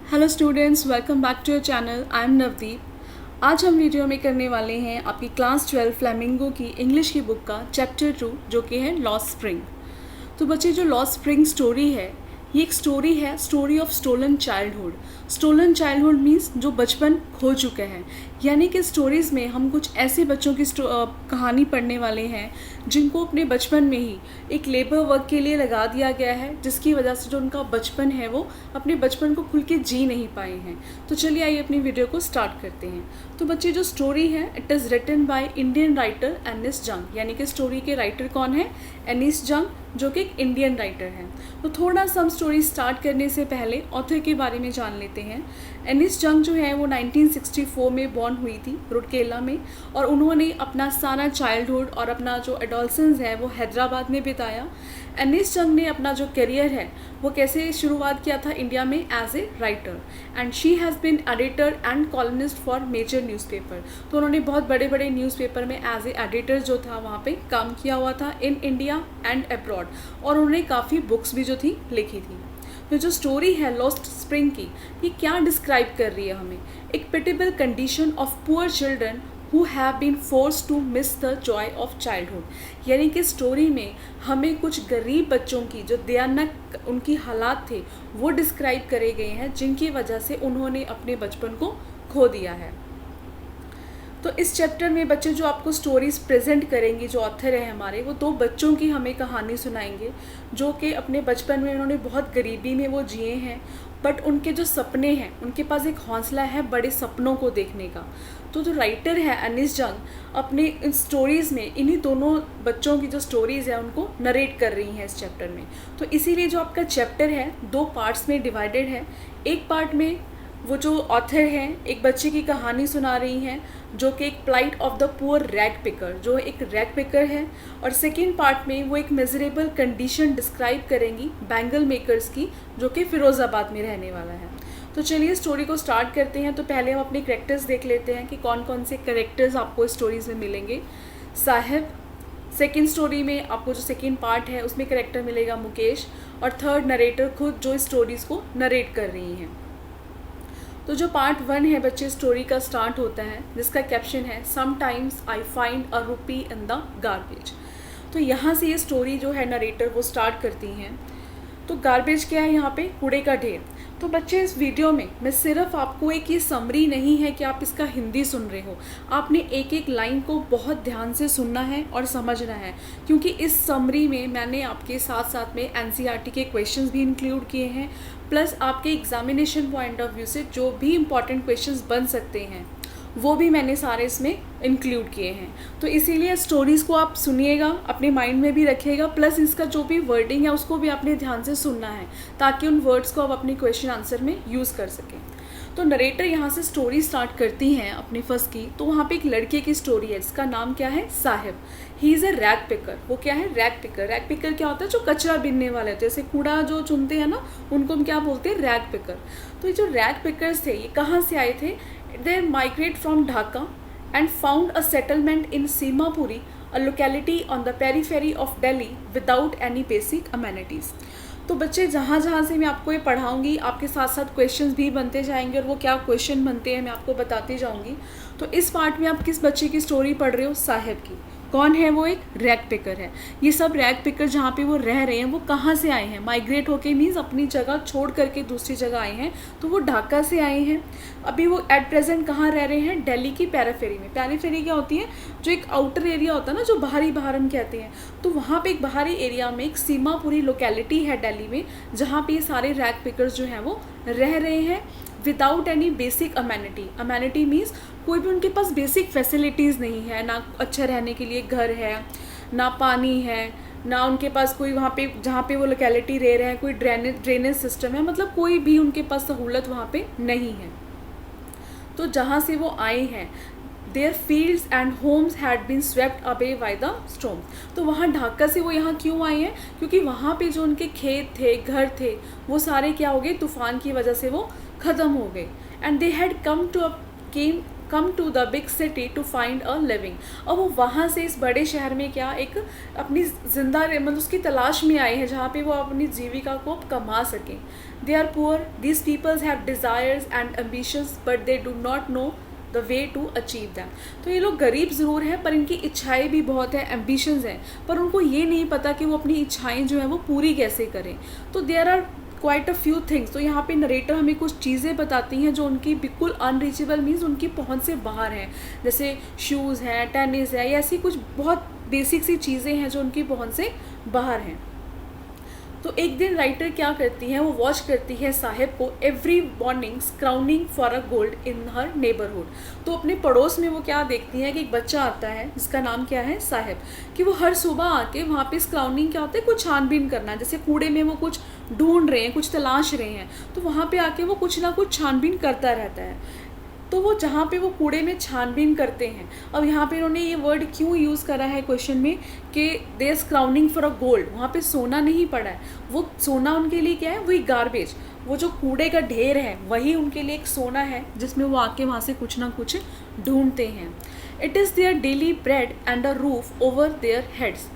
Hello students, welcome back to your channel. I am Navdeep. आज हम video में करने वाले हैं आपकी क्लास 12 फ्लेमिंगो की इंग्लिश की बुक का चैप्टर 2 जो कि है लॉस्ट स्प्रिंग। तो बच्चे, जो लॉस्ट स्प्रिंग स्टोरी है ये एक स्टोरी है, story of stolen childhood. Stolen childhood means जो बचपन खो चुके हैं, यानी कि स्टोरीज़ में हम कुछ ऐसे बच्चों की कहानी पढ़ने वाले हैं जिनको अपने बचपन में ही एक लेबर वर्क के लिए लगा दिया गया है, जिसकी वजह से जो उनका बचपन है वो अपने बचपन को खुल के जी नहीं पाए हैं। तो चलिए आइए अपनी वीडियो को स्टार्ट करते हैं। तो बच्चे, जो स्टोरी है it is written by Indian writer Anees Jung, यानी कि स्टोरी के राइटर कौन है? एनिस जंग, जो कि एक इंडियन राइटर हैं। तो थोड़ा सा हम स्टोरी स्टार्ट करने से पहले ऑथर के बारे में जान लेते हैं। एनिस जंग जो है वो 1964 में बॉर्न हुई थी रुड़केला में, और उन्होंने अपना सारा चाइल्डहुड और अपना जो एडोलसेंस है वो हैदराबाद में बिताया। एनिस जंग ने अपना जो करियर है वो कैसे शुरुआत किया था इंडिया में as a writer, and she has been editor and columnist for major newspaper. तो उन्होंने बहुत बड़े बड़े न्यूज़पेपर में एज ए एडिटर जो था वहाँ पे काम किया हुआ था इन इंडिया एंड अब्रॉड, और उन्होंने काफ़ी बुक्स भी जो थी लिखी थी। तो जो स्टोरी है लॉस्ट स्प्रिंग की, ये क्या डिस्क्राइब कर रही है हमें? एक pitiable condition of poor children who have been forced to miss the joy of childhood। यानी कि स्टोरी में हमें कुछ गरीब बच्चों की जो दयानक उनकी हालात थे वो डिस्क्राइब करे गए हैं, जिनकी वजह से उन्होंने अपने बचपन को खो दिया है। तो इस चैप्टर में बच्चे जो आपको स्टोरीज़ प्रेजेंट करेंगे, जो ऑथर है हमारे, वो दो बच्चों की हमें कहानी सुनाएंगे जो कि अपने बचपन में उन्होंने बहुत गरीबी में वो जिए हैं, बट उनके जो सपने हैं, उनके पास एक हौसला है बड़े सपनों को देखने का। तो जो राइटर है एनिस जंग अपने इन स्टोरीज़ में इन्हीं दोनों बच्चों की जो स्टोरीज़ है उनको नरेट कर रही हैं इस चैप्टर में। तो इसीलिए जो आपका चैप्टर है दो पार्ट्स में डिवाइडेड है। एक पार्ट में वो जो ऑथर हैं एक बच्चे की कहानी सुना रही हैं जो कि एक plight of the poor rag picker, जो एक रैग पिकर है, और सेकेंड पार्ट में वो एक मिजरेबल कंडीशन डिस्क्राइब करेंगी बैंगल मेकर्स की, जो कि फ़िरोज़ाबाद में रहने वाला है। तो चलिए स्टोरी को स्टार्ट करते हैं। तो पहले हम अपने कैरेक्टर्स देख लेते हैं कि कौन कौन से कैरेक्टर्स आपको स्टोरीज़ में मिलेंगे। साहिब, सेकेंड स्टोरी में आपको जो सेकेंड पार्ट है उसमें कैरेक्टर मिलेगा मुकेश, और थर्ड नरेटर खुद जो स्टोरीज़ को नरेट कर रही हैं। तो जो पार्ट 1 है बच्चे स्टोरी का स्टार्ट होता है, जिसका कैप्शन है समटाइम्स आई फाइंड अ रूपी इन द गार्बेज। तो यहाँ से ये स्टोरी जो है नरेटर वो स्टार्ट करती हैं। तो गार्बेज क्या है यहाँ पे? कूड़े का ढेर। तो बच्चे, इस वीडियो में मैं सिर्फ आपको एक ये समरी नहीं है कि आप इसका हिंदी सुन रहे हो, आपने एक एक लाइन को बहुत ध्यान से सुनना है और समझना है, क्योंकि इस समरी में मैंने आपके साथ साथ में एनसीईआरटी के क्वेश्चंस भी इंक्लूड किए हैं, प्लस आपके एग्जामिनेशन पॉइंट ऑफ व्यू से जो भी इम्पॉर्टेंट क्वेश्चंस बन सकते हैं वो भी मैंने सारे इसमें इंक्लूड किए हैं। तो इसीलिए स्टोरीज़ को आप सुनिएगा, अपने माइंड में भी रखिएगा, प्लस इसका जो भी वर्डिंग है उसको भी आपने ध्यान से सुनना है, ताकि उन वर्ड्स को आप अपने क्वेश्चन आंसर में यूज़ कर सकें। तो नरेटर यहाँ से स्टोरी स्टार्ट करती हैं अपनी फर्स्ट की। तो वहाँ पे एक लड़के की स्टोरी है जिसका नाम क्या है? Sahib. He is a rag picker. वो क्या है? Rag picker. रैग पिकर क्या होता है? जो कचरा बीनने वाले होते हैं, जैसे कूड़ा जो चुनते हैं ना, उनको हम क्या बोलते हैं? Rag picker. तो ये जो रैग पिकर्स थे ये कहाँ से आए थे? They migrate from Dhaka and found a settlement in Simapuri, a locality on the periphery of Delhi without any basic amenities। तो बच्चे, जहाँ जहाँ से मैं आपको ये पढ़ाऊँगी आपके साथ साथ क्वेश्चंस भी बनते जाएंगे, और वो क्या क्वेश्चन बनते हैं मैं आपको बताती जाऊँगी। तो इस पार्ट में आप किस बच्चे की स्टोरी पढ़ रहे हो? साहिब की। कौन है वो? एक रैग पिकर है। ये सब रैग पिकर जहाँ पे वो रह रहे हैं वो कहाँ से आए हैं? माइग्रेट होके मीन्स अपनी जगह छोड़ करके दूसरी जगह आए हैं, तो वो ढाका से आए हैं। अभी वो एट प्रेजेंट कहाँ रह रहे हैं? दिल्ली की पेरीफेरी में। पेरीफेरी क्या होती है? जो एक आउटर एरिया होता है ना, जो बाहरी बाहर हम कहते हैं, तो वहाँ पे एक बाहरी एरिया में एक सीमापुरी लोकेलिटी है दिल्ली में, जहाँ पे ये सारे रैग पिकर्स जो हैं वो रह रहे हैं without any basic amenity. Amenity means कोई भी उनके पास बेसिक फैसिलिटीज़ नहीं है, ना अच्छा रहने के लिए घर है, ना पानी है, ना उनके पास कोई वहाँ पे जहाँ पे वो लोकेलिटी रह रहे हैं कोई ड्रेनेज सिस्टम है, मतलब कोई भी उनके पास सहूलत वहाँ पे नहीं है। तो जहाँ से वो आए हैं their fields and homes had been swept away by the storm. तो वहाँ ढाका से वो यहाँ क्यों आए हैं? क्योंकि वहाँ पे जो उनके खेत थे, घर थे, वो सारे क्या हो गए? तूफान की वजह से वो ख़त्म हो गए। And they had come come to the big city to find a living. और वो वहाँ से इस बड़े शहर में क्या एक अपनी जिंदा मतलब उसकी तलाश में आए हैं जहाँ पे वो अपनी जीविका को कमा सकें। They are poor, these peoples have desires and ambitions but they do not know the way to achieve them. तो ये लोग गरीब ज़रूर हैं पर इनकी इच्छाएं भी बहुत है, एम्बिशंस हैं, पर उनको ये नहीं पता कि वो अपनी इच्छाएं जो हैं वो पूरी कैसे करें। तो there are quite a few things. तो यहाँ पे नरेटर हमें कुछ चीज़ें बताती हैं जो उनकी बिल्कुल अनरीचेबल मीन्स उनकी पहुँच से बाहर हैं, जैसे शूज़ हैं, टेनिस है, या ऐसी कुछ बहुत बेसिक सी चीज़ें हैं जो उनकी पहुँच से बाहर हैं। तो एक दिन राइटर क्या करती है, वो वॉच करती है साहिब को every morning scrounging for a gold in her neighbourhood. तो अपने पड़ोस में वो क्या देखती है कि एक बच्चा आता है जिसका नाम क्या है, साहिब, कि वो हर सुबह आके वहाँ पे स्क्राउनिंग क्या होता है, कुछ छानबीन करना, जैसे कूड़े में वो कुछ ढूंढ रहे हैं, कुछ तलाश रहे हैं, तो वहाँ पे आके वो कुछ ना कुछ छानबीन करता रहता है। तो वो जहाँ पे वो कूड़े में छानबीन करते हैं, अब यहाँ पे इन्होंने ये वर्ड क्यों यूज़ करा है क्वेश्चन में कि they are scrounging for a gold, वहाँ पे सोना नहीं पड़ा है, वो सोना उनके लिए क्या है, वही गार्बेज, वो जो कूड़े का ढेर है वही उनके लिए एक सोना है जिसमें वो आके वहाँ से कुछ ना कुछ ढूंढते हैं। It is their daily bread and a roof over their heads.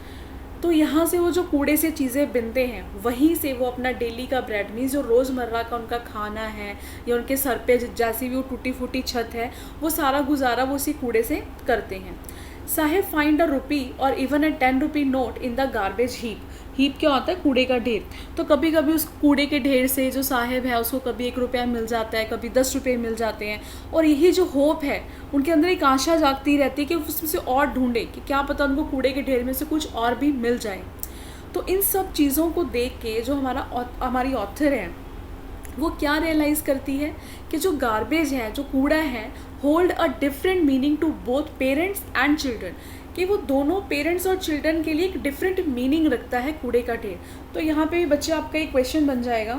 तो यहाँ से वो जो कूड़े से चीज़ें बिनते हैं वहीं से वो अपना डेली का ब्रेड मीन्स जो रोज़मर्रा का उनका खाना है या उनके सर पे जैसी भी वो टूटी फूटी छत है, वो सारा गुजारा वो उसी कूड़े से करते हैं। साहिब फाइंड अ रुपी और even a 10 rupee note in the garbage heap. Heap क्या होता है, कूड़े का ढेर। तो कभी कभी उस कूड़े के ढेर से जो साहिब है उसको कभी 1 रुपया मिल जाता है, कभी 10 रुपये मिल जाते हैं, और यही जो होप है उनके अंदर एक आशा जागती रहती है कि उसमें से और ढूंढे कि क्या पता उनको कूड़े के ढेर में से कुछ और भी मिल जाए। तो इन सब चीज़ों को देख के जो हमारी ऑथर है वो क्या रियलाइज़ करती है कि जो गार्बेज है, जो कूड़ा है, hold a different meaning to both parents and children, कि वो दोनों पेरेंट्स और चिल्ड्रन के लिए एक डिफरेंट मीनिंग रखता है कूड़े का ढेर। तो यहाँ पे बच्चे आपका एक क्वेश्चन बन जाएगा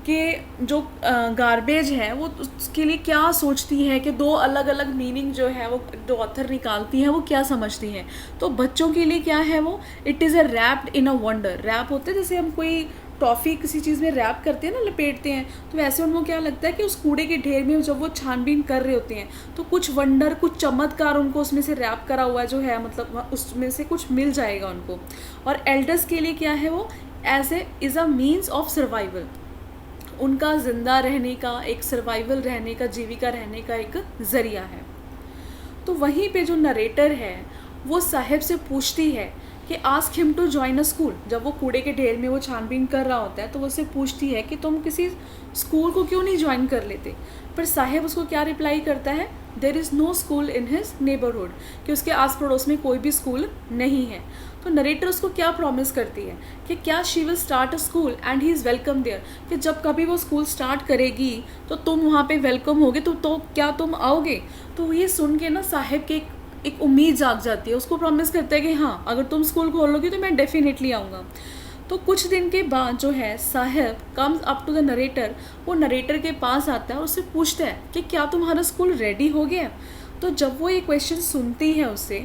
कि जो गार्बेज है वो उसके लिए क्या सोचती है, कि दो अलग अलग मीनिंग जो है वो जो ऑथर निकालती है वो क्या समझती हैं। तो बच्चों के लिए क्या है वो, it is a wrapped in a wonder. रैप होते हैं जैसे हम कोई टॉफ़ी किसी चीज़ में रैप करते हैं ना, लपेटते हैं, तो वैसे उनको क्या लगता है कि उस कूड़े के ढेर में जब वो छानबीन कर रहे होते हैं तो कुछ वंडर, कुछ चमत्कार उनको उसमें से रैप करा हुआ जो है, मतलब उसमें से कुछ मिल जाएगा उनको। और एल्डर्स के लिए क्या है वो, as a is a means of survival, उनका ज़िंदा रहने का, एक सर्वाइवल रहने का, जीविका रहने का एक ज़रिया है। तो वहीं पे जो नरेटर है वो साहिब से पूछती है कि ask him to join a school. जब वो कूड़े के ढेर में वो छानबीन कर रहा होता है तो वो उससे पूछती है कि तुम किसी स्कूल को क्यों नहीं ज्वाइन कर लेते। पर साहिब उसको क्या रिप्लाई करता है, there is no school in his neighbourhood, कि उसके आस पड़ोस में कोई भी स्कूल नहीं है। तो नरेटर उसको क्या प्रॉमिस करती है कि क्या she will start a school and he is welcome there, कि जब कभी वो स्कूल स्टार्ट करेगी तो तुम वहाँ पे वेलकम होगे, तो क्या तुम आओगे। तो ये सुन के ना साहिब के एक उम्मीद जाग जाती है, उसको प्रॉमिस करता है कि हाँ अगर तुम स्कूल खोलोगी तो मैं डेफिनेटली आऊँगा। तो कुछ दिन के बाद जो है Saheb comes up to the narrator, वो नरेटर के पास आता है और उससे पूछता है कि क्या तुम्हारा स्कूल रेडी हो गया। तो जब वो ये क्वेश्चन सुनती है उससे,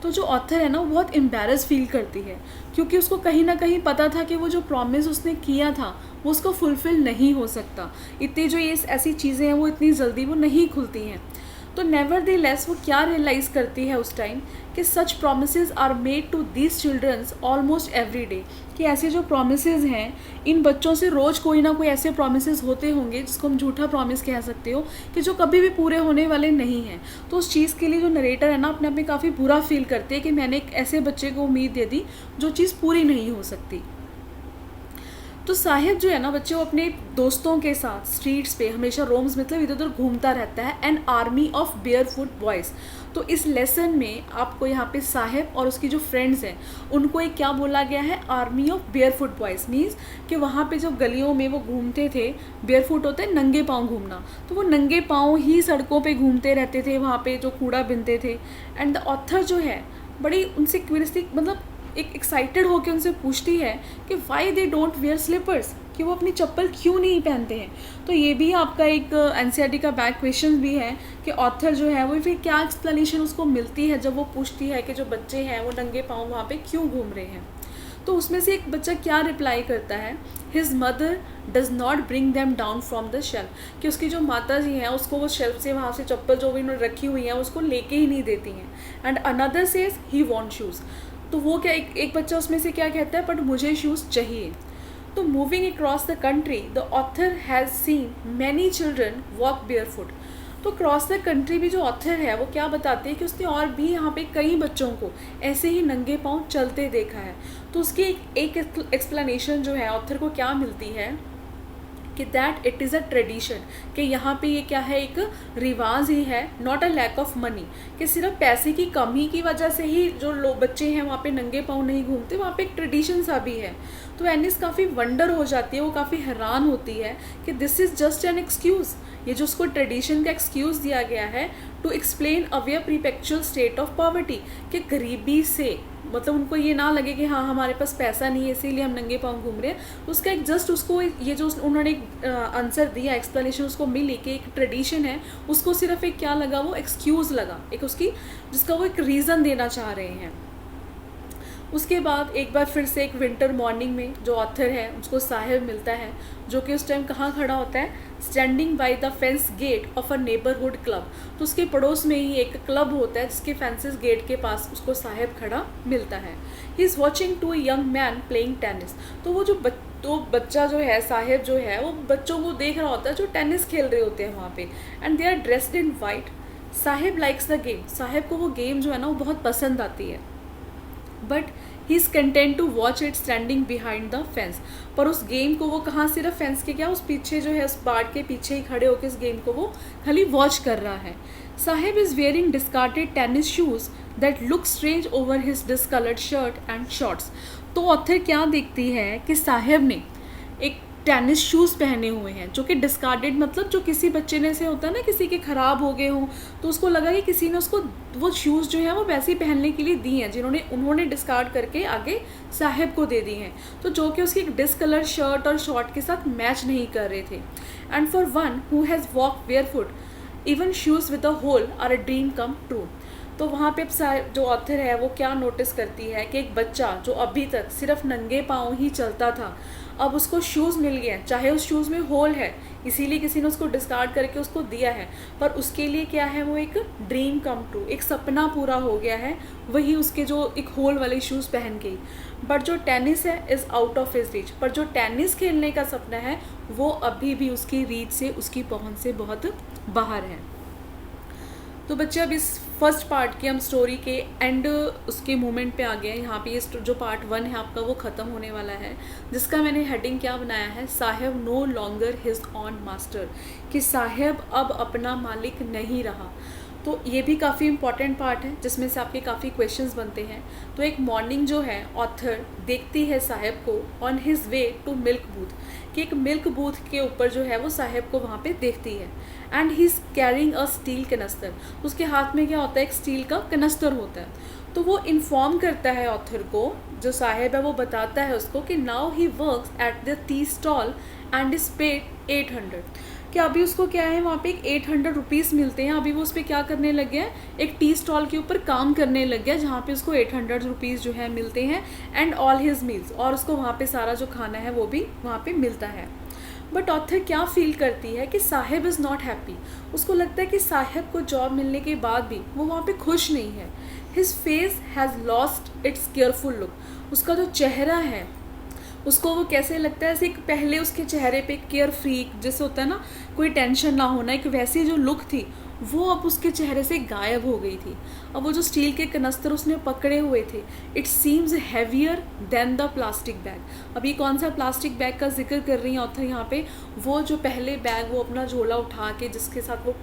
तो जो ऑथर है ना वो बहुत एम्बैरस फील करती है, क्योंकि उसको कहीं ना कहीं पता था कि वो जो प्रॉमिस उसने किया था वो उसको फुलफ़िल नहीं हो सकता। इतनी जो ये ऐसी चीज़ें हैं वो इतनी जल्दी वो नहीं खुलती हैं। तो नेवरदलेस वो क्या रियलाइज़ करती है उस टाइम कि such promises are made to these childrens almost every day, कि ऐसे जो प्रोमिसेस हैं इन बच्चों से रोज़ कोई ना कोई ऐसे प्रोमिसेस होते होंगे जिसको हम झूठा प्रॉमिस कह सकते हो, कि जो कभी भी पूरे होने वाले नहीं हैं। तो उस चीज़ के लिए जो नरेटर है ना अपने आप में काफ़ी बुरा फील करते हैं कि मैंने एक ऐसे बच्चे को उम्मीद दे दी जो चीज़ पूरी नहीं हो सकती। तो साहिब जो है ना बच्चे वो अपने दोस्तों के साथ स्ट्रीट्स पे हमेशा रोम्स मतलब इधर उधर घूमता रहता है, an army of barefoot boys. तो इस लेसन में आपको यहाँ पे साहिब और उसकी जो फ्रेंड्स हैं उनको एक क्या बोला गया है, army of barefoot boys. Means कि वहाँ पे जब गलियों में वो घूमते थे, बेयरफुट होता है नंगे पाँव घूमना, तो वो नंगे पाँव ही सड़कों पे घूमते रहते थे, वहाँ पे जो कूड़ा बिनते थे। एंड द ऑथर जो है बड़ी उनसे क्यूरियसली मतलब एक एक्साइटेड होकर उनसे पूछती है कि why they don't wear slippers, कि वो अपनी चप्पल क्यों नहीं पहनते हैं। तो ये भी आपका एक एनसीईआरटी का बैक क्वेश्चन भी है कि ऑथर जो है वो फिर क्या एक्सप्लेनेशन उसको मिलती है जब वो पूछती है कि जो बच्चे हैं वो नंगे पाँव वहाँ पे क्यों घूम रहे हैं। तो उसमें से एक बच्चा क्या रिप्लाई करता है, his mother does not bring them down from the shelf, कि उसकी जो माता जी हैं उसको वो शेल्फ से वहाँ से चप्पल जो भी उन्होंने रखी हुई हैं उसको लेके ही नहीं देती हैं. And another says he want shoes. तो वो क्या एक बच्चा उसमें से क्या कहता है, बट मुझे शूज़ चाहिए. तो moving across the country the author has seen many children walk barefoot. तो क्रॉस द कंट्री भी जो ऑथर है वो क्या बताते हैं कि उसने और भी यहाँ पे कई बच्चों को ऐसे ही नंगे पाँव चलते देखा है. तो उसकी एक एक्सप्लेनेशन जो है ऑथर को क्या मिलती है कि that it is a tradition, कि यहाँ पे ये क्या है, एक रिवाज ही है, not a lack of money, कि सिर्फ पैसे की कमी की वजह से ही जो लोग बच्चे हैं वहाँ पे नंगे पाँव नहीं घूमते, वहाँ पे एक ट्रेडिशन सा भी है. तो एनिस काफ़ी वंडर हो जाती है, वो काफ़ी हैरान होती है कि this is just an excuse, ये जो उसको ट्रेडिशन का एक्सक्यूज़ दिया गया है to explain away a perpetual state of poverty, कि गरीबी से मतलब उनको ये ना लगे कि हाँ हमारे पास पैसा नहीं है इसीलिए हम नंगे पाँव घूम रहे हैं. उसका एक जस्ट उसको ये जो उन्होंने एक आंसर दिया, एक्सप्लेनेशन उसको मिली कि एक ट्रेडिशन है, उसको सिर्फ एक क्या लगा, वो एक्सक्यूज़ लगा, एक उसकी जिसका वो एक रीज़न देना चाह रहे हैं. उसके बाद एक बार फिर से एक विंटर मॉर्निंग में जो ऑथर है उसको साहिब मिलता है, जो कि उस टाइम कहाँ खड़ा होता है, standing by the fence gate of a neighbourhood club. तो उसके पड़ोस में ही एक क्लब होता है जिसके फेंसेस गेट के पास उसको साहिब खड़ा मिलता है. He is watching two young men playing tennis. तो वो जो बच्चा जो है साहिब जो है वो बच्चों को देख रहा होता है जो टेनिस खेल रहे होते हैं वहाँ पे. And they are dressed in white. Saheb likes the game. Saheb को वो गेम जो है ना वो बहुत पसंद आती है, but he is content to watch it standing behind the fence. पर उस गेम को वो कहाँ, सिर्फ फेंस के क्या उस पीछे जो है उस बाड़ के पीछे ही खड़े होकर इस गेम को वो खाली वॉच कर रहा है. Saheb is wearing discarded tennis shoes that look strange over his discoloured shirt and shorts. तो ऑथर क्या देखती है कि साहिब ने एक टेनिस शूज़ पहने हुए हैं जो कि डिस्कार्डेड, मतलब जो किसी बच्चे ने से होता है ना, किसी के ख़राब हो गए हों तो उसको लगा कि किसी ने उसको वो शूज़ जो है वो वैसे ही पहनने के लिए दी हैं उन्होंने डिस्कार्ड करके आगे साहिब को दे दी हैं, तो जो कि उसकी एक डिसकलर शर्ट और शॉर्ट के साथ मैच नहीं कर रहे थे. And for one who has walk barefoot even shoes with a hole are a dream come true. तो वहाँ पे जो ऑथर है वो क्या नोटिस करती है कि एक बच्चा जो अभी तक सिर्फ नंगे पाँव ही चलता था, अब उसको शूज़ मिल गए हैं, चाहे उस शूज़ में होल है इसीलिए किसी ने उसको डिस्कार्ड करके उसको दिया है, पर उसके लिए क्या है, वो एक ड्रीम कम ट्रू, एक सपना पूरा हो गया है, वही उसके जो एक होल वाले शूज़ पहन के. बट जो टेनिस है is out of his reach. पर जो टेनिस खेलने का सपना है वो अभी भी उसकी रीच से, उसकी पहुँच से बहुत बाहर है. तो बच्चे अब इस फर्स्ट पार्ट की हम स्टोरी के एंड उसके मोमेंट पे आ गए हैं. यहाँ पे ये जो पार्ट 1 है आपका वो ख़त्म होने वाला है, जिसका मैंने हेडिंग क्या बनाया है, Saheb no longer his own master, कि साहिब अब अपना मालिक नहीं रहा. तो ये भी काफ़ी इंपॉर्टेंट पार्ट है जिसमें से आपके काफ़ी क्वेश्चंस बनते हैं. तो एक मॉर्निंग जो है ऑथर देखती है साहिब को on his way to milk booth, कि एक मिल्क बूथ के ऊपर जो है वो साहिब को वहाँ पे देखती है. And he is carrying a steel canister. उसके हाथ में क्या होता है, एक स्टील का कनस्तर होता है. तो वो इन्फॉर्म करता है ऑथर को, जो साहिब है वो बताता है उसको कि now he works at the tea stall and is paid 800, कि अभी उसको क्या है वहाँ पे एक 800 रुपीज़ मिलते हैं. अभी वो उस पर क्या करने लग गया है, एक टी स्टॉल के ऊपर काम करने लग गया जहाँ पे उसको 800 रुपीज़ जो है मिलते हैं. एंड ऑल हिज मील्स, और उसको वहाँ पे सारा जो खाना है वो भी वहाँ पे मिलता है. बट ऑथर क्या फील करती है कि साहिब इज़ नॉट हैप्पी. उसको लगता है कि साहिब को जॉब मिलने के बाद भी वो वहाँ पे खुश नहीं है. His face has lost its careful look. उसका जो चेहरा है उसको वो कैसे लगता है, ऐसे एक पहले उसके चेहरे पे केयर फ्री जैसे होता है ना, कोई टेंशन ना होना, एक वैसी जो लुक थी वो अब उसके चेहरे से गायब हो गई थी. अब वो जो स्टील के कनस्तर उसने पकड़े हुए थे, it seems heavier than the plastic bag. अब ये कौन सा प्लास्टिक बैग का जिक्र कर रही है ऑथर यहाँ पे, वो जो पहले बैग वो अपना झोला उठा के जिसके साथ वो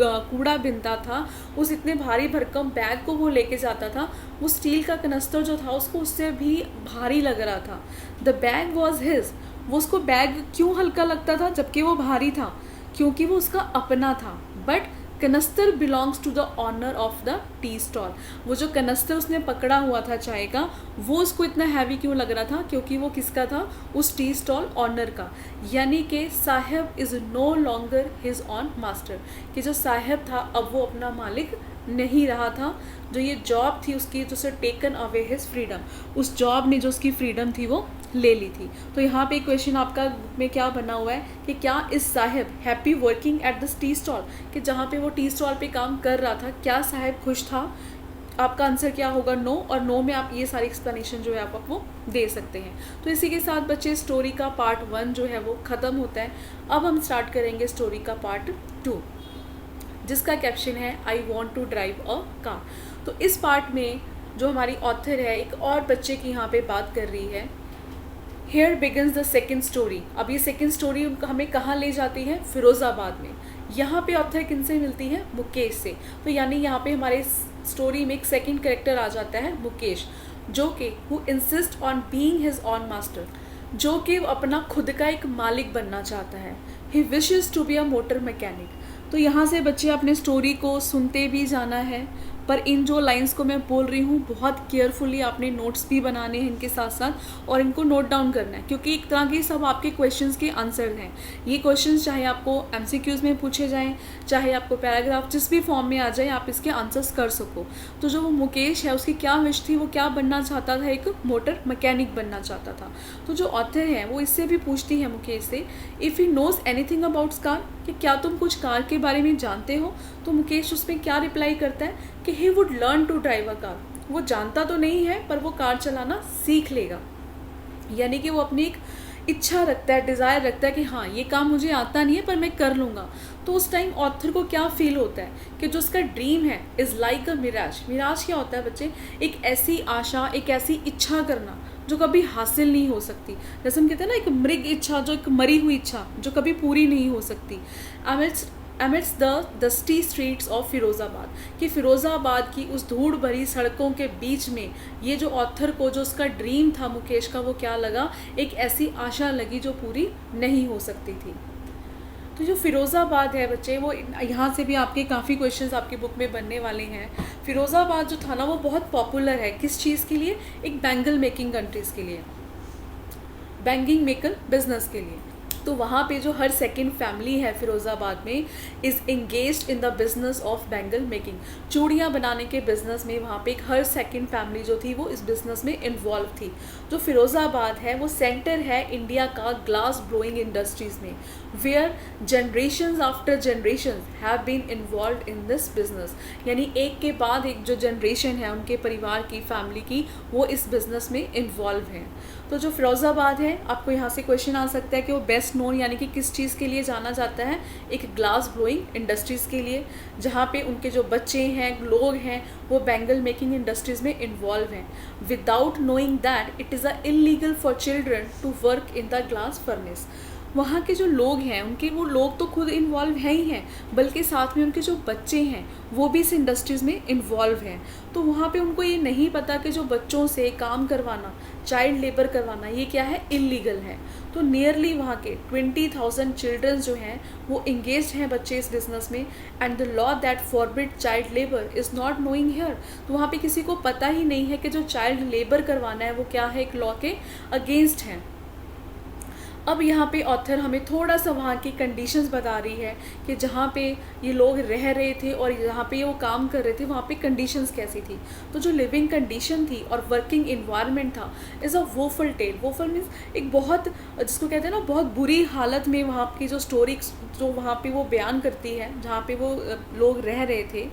कूड़ा बिनता था, उस इतने भारी भरकम बैग को वो लेके जाता था, वो स्टील का कनस्तर जो था उसको उससे भी भारी लग रहा था. The bag was his. वो उसको बैग क्यों हल्का लगता था जबकि वो भारी था, क्योंकि वो उसका अपना था. But canister belongs to the owner of the tea stall. वो जो कनस्तर उसने पकड़ा हुआ था चाय का, वो उसको इतना हैवी क्यों लग रहा था, क्योंकि वो किसका था, उस टी स्टॉल ऑनर का. यानी कि Saheb is no longer his own master, कि जो साहिब था अब वो अपना मालिक नहीं रहा था, जो ये जॉब थी उसकी, जो टेकन अवे हिज फ्रीडम, उस जॉब ने जो उसकी फ्रीडम थी वो ले ली थी। तो यहाँ पे क्वेश्चन आपका में क्या बना हुआ है कि क्या इस साहब happy working at this tea stall, कि जहाँ पे वो टी स्टॉल पे काम कर रहा था क्या साहब खुश था? आपका आंसर क्या होगा? नो। और नो में आप ये सारी एक्सप्लेनेशन जो है आप वो दे सकते हैं। तो इसी के साथ बच्चे स्टोरी का पार्ट 1 जो है वो ख़त्म होता है। अब हम स्टार्ट करेंगे स्टोरी का पार्ट 2, जिसका कैप्शन है I want to drive a car. तो इस पार्ट में जो हमारी ऑथर है एक और बच्चे की यहाँ पे बात कर रही है। Here begins the second story. अब ये सेकेंड स्टोरी हमें कहाँ ले जाती है? फिरोज़ाबाद में। यहाँ पे ऑथर किनसे मिलती है? मुकेश से। तो यानी यहाँ पे हमारे स्टोरी में एक सेकेंड कैरेक्टर आ जाता है मुकेश, जो कि who insist on being his own master, जो कि अपना खुद का एक मालिक बनना चाहता है। He wishes to be a motor mechanic. तो यहाँ से बच्चे अपने स्टोरी को सुनते भी जाना है, पर इन जो लाइंस को मैं बोल रही हूँ बहुत केयरफुली आपने नोट्स भी बनाने हैं इनके साथ साथ, और इनको नोट डाउन करना है, क्योंकि एक तरह की सब आपके क्वेश्चंस के आंसर हैं। ये क्वेश्चंस चाहे आपको एमसीक्यूज में पूछे जाएं, चाहे आपको पैराग्राफ जिस भी फॉर्म में आ जाए, आप इसके आंसर्स कर सको। तो जो वो मुकेश है उसकी क्या विश थी? वो क्या बनना चाहता था? एक मोटर मैकेनिक बनना चाहता था। तो जो ऑथर है वो इससे भी पूछती है मुकेश से, if he knows anything about car, कि क्या तुम कुछ कार के बारे में जानते हो? तो मुकेश उसमें क्या रिप्लाई करता है कि he would learn to drive a car. वो जानता तो नहीं है पर वो कार चलाना सीख लेगा। यानी कि वो अपनी एक इच्छा रखता है, डिज़ायर रखता है कि हाँ ये काम मुझे आता नहीं है पर मैं कर लूँगा। तो उस टाइम ऑथर को क्या फील होता है कि जो उसका ड्रीम है is like a mirage. Mirage क्या होता है बच्चे? एक ऐसी आशा, एक ऐसी इच्छा करना जो कभी हासिल नहीं हो सकती। जैसे हम कहते हैं ना एक मृग इच्छा, जो एक मरी हुई इच्छा जो कभी पूरी नहीं हो सकती। amidst the dusty streets of Firozabad, कि फ़िरोज़ाबाद की उस धूड़ भरी सड़कों के बीच में ये जो ऑथर को, जो उसका ड्रीम था मुकेश का, वो क्या लगा? एक ऐसी आशा लगी जो पूरी नहीं हो सकती थी। तो जो फ़िरोज़ाबाद है बच्चे, वो यहाँ से भी आपके काफ़ी क्वेश्चंस आपकी बुक में बनने वाले हैं। फ़िरोज़ाबाद जो था ना वो बहुत पॉपुलर है किस चीज़ के लिए? एक बैंगल मेकिंग कंट्रीज़ के लिए, बैंगिंग मेकर बिजनेस के लिए। तो वहाँ पे जो हर सेकंड फैमिली है फ़िरोज़ाबाद में is engaged in the business of bangle making. चूड़ियाँ बनाने के बिज़नेस में वहाँ पे एक हर सेकंड फैमिली जो थी वो इस बिज़नेस में इन्वॉल्व थी। जो फ़िरोज़ाबाद है वो सेंटर है इंडिया का ग्लास ब्लोइंग इंडस्ट्रीज़ में, where generations after generation have been involve in this business. यानी एक के बाद एक जो जनरेशन है उनके परिवार की, फैमिली की, वो इस बिज़नेस में इन्वॉल्व हैं। तो जो फ़िरोज़ाबाद है, आपको यहाँ से क्वेश्चन आ सकता है कि वो बेस्ट नोन यानी कि किस चीज़ के लिए जाना जाता है? एक ग्लास ब्लोइंग इंडस्ट्रीज़ के लिए, जहाँ पे उनके जो बच्चे हैं, लोग हैं, वो बैंगल मेकिंग इंडस्ट्रीज़ में इन्वॉल्व हैं। Without knowing that it is a illegal for children to work in the glass furnace. वहाँ के जो लोग हैं उनके, वो लोग तो खुद इन्वॉल्व हैं ही हैं, बल्कि साथ में उनके जो बच्चे हैं वो भी इस इंडस्ट्रीज़ में इन्वॉल्व हैं। तो वहाँ पे उनको ये नहीं पता कि जो बच्चों से काम करवाना, चाइल्ड लेबर करवाना, ये क्या है? इलीगल है। तो नियरली वहाँ के 20,000 चिल्ड्रन जो हैं वो इंगेज हैं बच्चे इस बिज़नेस में। And the law that forbid child labour is not knowing here. तो वहाँ पे किसी को पता ही नहीं है कि जो चाइल्ड लेबर करवाना है वो क्या है? एक लॉ के अगेंस्ट है। अब यहाँ पे ऑथर हमें थोड़ा सा वहाँ की कंडीशंस बता रही है कि जहाँ पे ये लोग रह रहे थे और जहाँ पे वो काम कर रहे थे वहाँ पे कंडीशंस कैसी थी। तो जो लिविंग कंडीशन थी और वर्किंग इन्वायरमेंट था इज़ अ वोफल टेल। वोफल मीन्स एक बहुत, जिसको कहते हैं ना, बहुत बुरी हालत में वहाँ की जो स्टोरी जो वहाँ पे वो बयान करती है, जहाँ पे वो लोग रह रहे थे।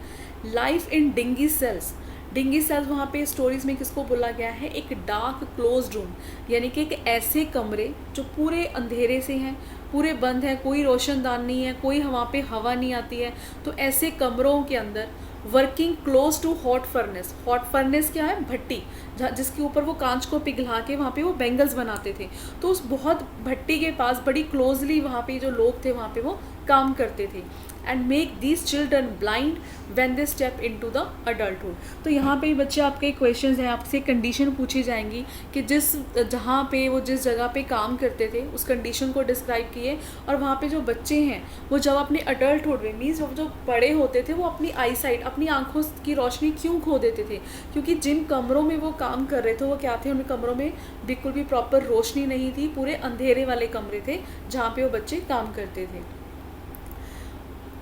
Life in dingy cells. Dingy cells वहाँ पे स्टोरीज़ में किसको बोला गया है? एक डार्क क्लोज रूम, यानी कि एक ऐसे कमरे जो पूरे अंधेरे से हैं, पूरे बंद हैं, कोई रोशनदान नहीं है, कोई वहाँ पे हवा नहीं आती है। तो ऐसे कमरों के अंदर working close to hot furnace. Hot furnace क्या है? भट्टी, जिसके ऊपर वो कांच को पिघला के वहाँ पे वो बैंगल्स बनाते थे। तो उस बहुत भट्टी के पास बड़ी क्लोजली वहाँ पे जो लोग थे वहाँ पे वो काम करते थे। And make these children blind when they step into the adulthood. तो यहाँ पे बच्चे आपके क्वेश्चंस हैं, आपसे कंडीशन पूछी जाएंगी कि जहाँ पे वो जिस जगह पे काम करते थे उस कंडीशन को डिस्क्राइब किए। और वहाँ पे जो बच्चे हैं वो जब अपने अडल्टहुड में, मीन्स जो बड़े होते थे, वो अपनी आई साइट, अपनी आंखों की रोशनी क्यों खो देते थे? क्योंकि जिन कमरों में वो काम कर रहे थे वो क्या थे? उन कमरों में बिल्कुल भी प्रॉपर रोशनी नहीं थी, पूरे अंधेरे वाले कमरे थे जहाँ पे वो बच्चे काम करते थे।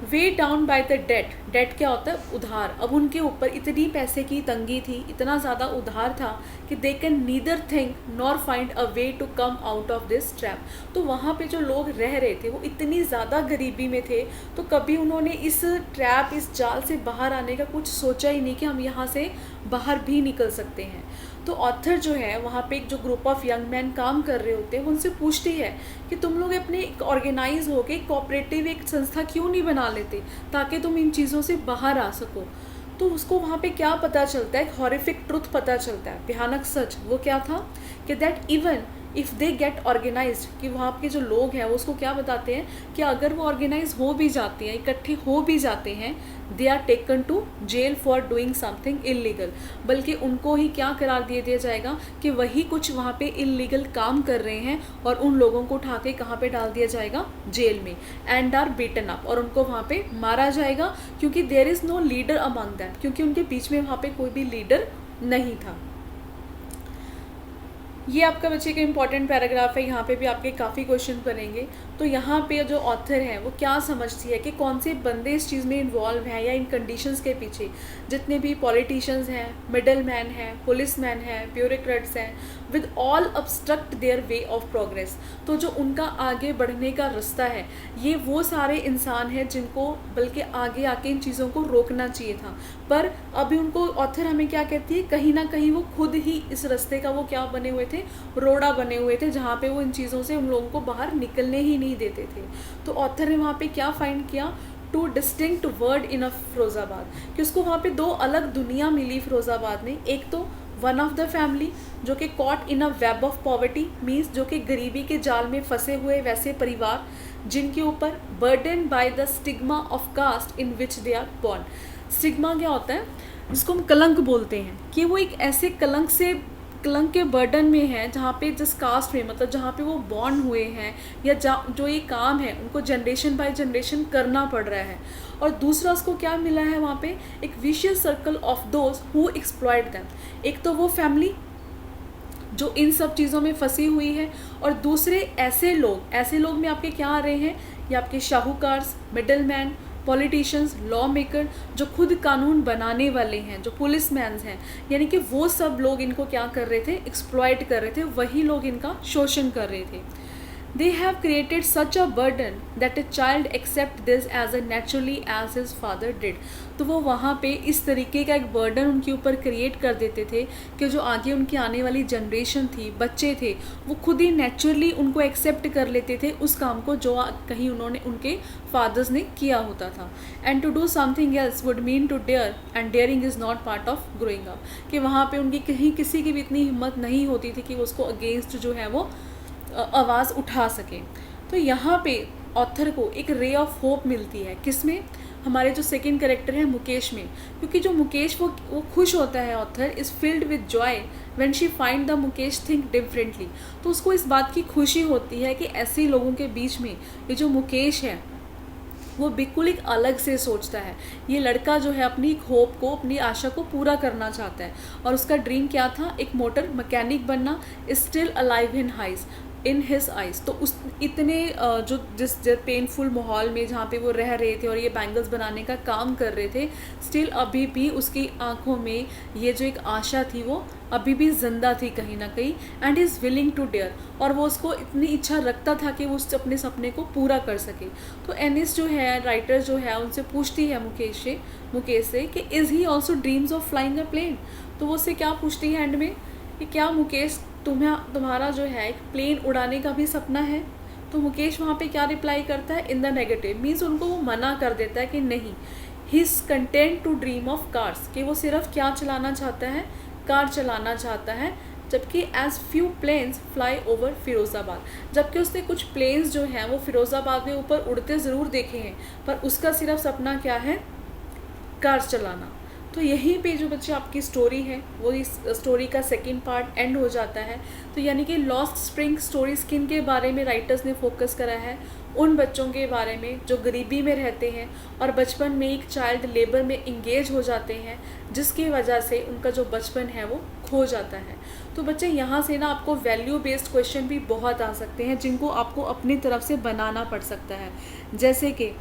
Weighed down by the debt, debt क्या होता है, उधार। अब उनके ऊपर इतनी पैसे की तंगी थी, इतना ज़्यादा उधार था कि they can neither think nor find a way to come out of this trap. तो वहाँ पे जो लोग रह रहे थे वो इतनी ज़्यादा गरीबी में थे, तो कभी उन्होंने इस ट्रैप, इस जाल से बाहर आने का कुछ सोचा ही नहीं कि हम यहाँ से बाहर भी निकल सकते हैं। तो ऑथर जो है वहाँ पे एक जो ग्रुप ऑफ यंग मैन काम कर रहे होते हैं वो उनसे पूछती है कि तुम लोग अपने एक ऑर्गेनाइज होके कोऑपरेटिव एक संस्था क्यों नहीं बना लेते ताकि तुम इन चीज़ों से बाहर आ सको। तो उसको वहाँ पे क्या पता चलता है, एक हॉरिफिक ट्रुथ पता चलता है, भयानक सच। वो क्या था कि that even if they get organised, कि वहाँ के जो लोग हैं वो उसको क्या बताते हैं कि अगर वो ऑर्गेनाइज हो भी जाते हैं, इकट्ठे हो भी जाते हैं, they are taken to jail for doing something illegal, बल्कि उनको ही क्या करार दिया जाएगा कि वही कुछ वहाँ पे इलीगल काम कर रहे हैं और उन लोगों को उठा के कहाँ पे डाल दिया जाएगा, जेल में, एंड आर बीटन अप, और उनको वहाँ पे मारा जाएगा क्योंकि there is no leader among them, क्योंकि उनके बीच में वहाँ पे कोई भी लीडर नहीं था। ये आपका बच्चे का इंपॉर्टेंट पैराग्राफ है, यहाँ पे भी आपके काफ़ी क्वेश्चन बनेंगे। तो यहाँ पे जो ऑथर है वो क्या समझती है कि कौन से बंदे इस चीज़ में इन्वॉल्व हैं या इन कंडीशंस के पीछे, जितने भी पॉलिटिशियंस हैं, मिडल मैन हैं, पुलिस मैन हैं, ब्यूरोक्रेट्स हैं, with all obstruct their way of progress. तो जो उनका आगे बढ़ने का रास्ता है, ये वो सारे इंसान हैं जिनको बल्कि आगे आके इन चीज़ों को रोकना चाहिए था, पर अभी उनको ऑथर हमें क्या कहती है, कहीं ना कहीं वो खुद ही इस रास्ते का वो क्या बने हुए थे, रोड़ा बने हुए थे, जहाँ पे वो इन चीज़ों से उन लोगों को बाहर निकलने ही नहीं देते थे। तो ऑथर ने वहाँ पे क्या फाइंड किया, टू डिस्टिंक्ट वर्ड इन अ फिरोज़ाबाद, कि उसको वहाँ पे दो अलग दुनिया मिली फिरोज़ाबाद में। एक तो वन ऑफ द फैमिली जो कि caught in a web of poverty, means जो कि गरीबी के जाल में फंसे हुए वैसे परिवार जिनके ऊपर burden by the stigma of caste in which they are born. Stigma क्या होता है, जिसको हम कलंक बोलते हैं, कि वो एक ऐसे कलंक के बर्डन में है जहाँ पे जिस कास्ट में, मतलब जहाँ पे वो बॉर्न हुए हैं, या जो ये काम है उनको जनरेशन बाय जनरेशन करना पड़ रहा है। और दूसरा उसको क्या मिला है वहाँ पे, एक vicious circle of those who exploit them. एक तो वो फैमिली जो इन सब चीज़ों में फंसी हुई है, और दूसरे ऐसे लोग में आपके क्या आ रहे हैं, ये आपके शाहूकार्स, middle man, politicians, law maker, जो खुद कानून बनाने वाले हैं, जो पुलिस मैन्स हैं, यानी कि वो सब लोग इनको क्या कर रहे थे, एक्सप्लॉइट कर रहे थे, वही लोग इनका शोषण कर रहे थे। They have created such a burden that a child accept this as a naturally as his father did। तो वो वहाँ पे इस तरीके का एक बर्डन उनके ऊपर क्रिएट कर देते थे कि जो आगे उनकी आने वाली जनरेशन थी, बच्चे थे, वो खुद ही नेचुरली उनको एक्सेप्ट कर लेते थे उस काम को जो कहीं उन्होंने उनके फादर्स ने किया होता था। And to do something else would mean to dare, and daring is not part of growing up, कि वहाँ पे उनकी कहीं किसी की भी इतनी हिम्मत नहीं होती थी कि उसको अगेंस्ट जो है वो आवाज़ उठा सके। तो यहाँ पे ऑथर को एक रे ऑफ होप मिलती है, किसमें, हमारे जो सेकंड कैरेक्टर है मुकेश में, क्योंकि जो मुकेश वो खुश होता है, author is filled with Joy when she find the Mukesh think differently. तो उसको इस बात की खुशी होती है कि ऐसे लोगों के बीच में ये जो मुकेश है वो बिल्कुल एक अलग से सोचता है। ये लड़का जो है अपनी होप को, अपनी आशा को पूरा करना चाहता है, और उसका ड्रीम क्या था, एक मोटर मैकेनिक बनना, still alive in his eyes. तो उस इतने जिस पेनफुल माहौल में जहाँ पे वो रह रहे थे और ये बैंगल्स बनाने का काम कर रहे थे, स्टिल अभी भी उसकी आंखों में ये जो एक आशा थी वो अभी भी जिंदा थी कहीं ना कहीं, and is willing to dare, और वो उसको इतनी इच्छा रखता था कि वो उस अपने सपने को पूरा कर सके। तो एनिस जो है, राइटर जो है, उनसे पूछती है मुकेश से कि is he also dreams of flying a plane. तो वो उससे क्या पूछती है एंड में कि क्या मुकेश तुम्हारा जो है एक प्लेन उड़ाने का भी सपना है। तो मुकेश वहाँ पे क्या रिप्लाई करता है, इन द नेगेटिव, मीन्स उनको वो मना कर देता है कि नहीं, he is content to dream of cars, कि वो सिर्फ क्या चलाना चाहता है, कार चलाना चाहता है। जबकि as few planes fly over Firozabad, जबकि उसने कुछ प्लेन्स जो हैं वो फिरोज़ाबाद में ऊपर उड़ते ज़रूर देखे हैं, पर उसका सिर्फ सपना क्या है, कार चलाना। तो यहीं पे जो बच्चे आपकी स्टोरी है वो इस स्टोरी का सेकंड पार्ट एंड हो जाता है। तो यानी कि लॉस्ट स्प्रिंग स्टोरीज किन के बारे में राइटर्स ने फोकस करा है, उन बच्चों के बारे में जो गरीबी में रहते हैं और बचपन में एक चाइल्ड लेबर में इंगेज हो जाते हैं, जिसकी वजह से उनका जो बचपन है वो खो जाता है। तो बच्चे यहाँ से ना आपको वैल्यू बेस्ड क्वेश्चन भी बहुत आ सकते हैं, जिनको आपको अपनी तरफ से बनाना पड़ सकता है। जैसे कि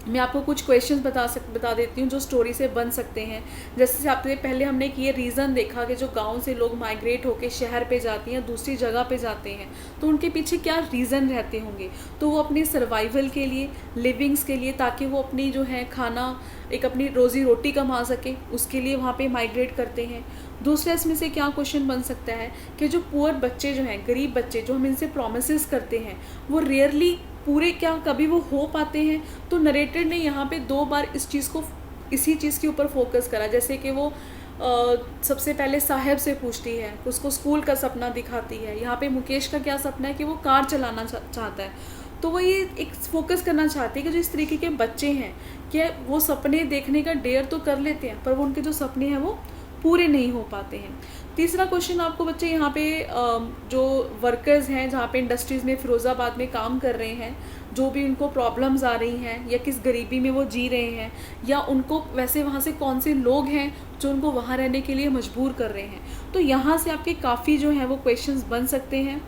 मैं आपको कुछ क्वेश्चंस बता देती हूँ जो स्टोरी से बन सकते हैं। जैसे आपने पहले हमने एक ये रीज़न देखा कि जो गांव से लोग माइग्रेट होकर शहर पे जाते हैं, दूसरी जगह पे जाते हैं, तो उनके पीछे क्या रीज़न रहते होंगे। तो वो अपने सर्वाइवल के लिए, लिविंग्स के लिए, ताकि वो अपनी जो है खाना, एक अपनी रोज़ी रोटी कमा सके, उसके लिए वहाँ पे माइग्रेट करते हैं। दूसरा इसमें से क्या क्वेश्चन बन सकता है कि जो पुअर बच्चे जो हैं, गरीब बच्चे जो हम इनसे प्रोमिस करते हैं, वो रेयरली पूरे क्या कभी वो हो पाते हैं। तो नरेटर ने यहाँ पे 2 बार इसी चीज़ के ऊपर फोकस करा। जैसे कि वो सबसे पहले साहब से पूछती है, उसको स्कूल का सपना दिखाती है। यहाँ पे मुकेश का क्या सपना है कि वो कार चलाना चाहता है। तो वो ये एक फोकस करना चाहते हैं कि जो इस तरीके के बच्चे हैं, क्या वो सपने देखने का डेयर तो कर लेते हैं, पर वो उनके जो सपने हैं वो पूरे नहीं हो पाते हैं। तीसरा क्वेश्चन आपको बच्चे यहाँ पे जो वर्कर्स हैं, जहाँ पे इंडस्ट्रीज़ में फ़िरोज़ाबाद में काम कर रहे हैं, जो भी उनको प्रॉब्लम्स आ रही हैं या किस गरीबी में वो जी रहे हैं, या उनको वैसे वहाँ से कौन से लोग हैं जो उनको वहाँ रहने के लिए मजबूर कर रहे हैं। तो यहाँ से आपके काफ़ी जो हैं वो क्वेश्चंस बन सकते हैं।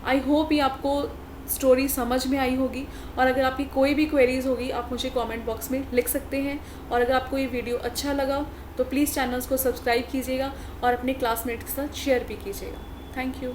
आई होप ये आपको स्टोरी समझ में आई होगी, और अगर आपकी कोई भी क्वेरीज होगी आप मुझे कमेंट बॉक्स में लिख सकते हैं। और अगर आपको ये वीडियो अच्छा लगा तो प्लीज़ चैनल्स को सब्सक्राइब कीजिएगा और अपने क्लासमेट्स के साथ शेयर भी कीजिएगा। Thank you.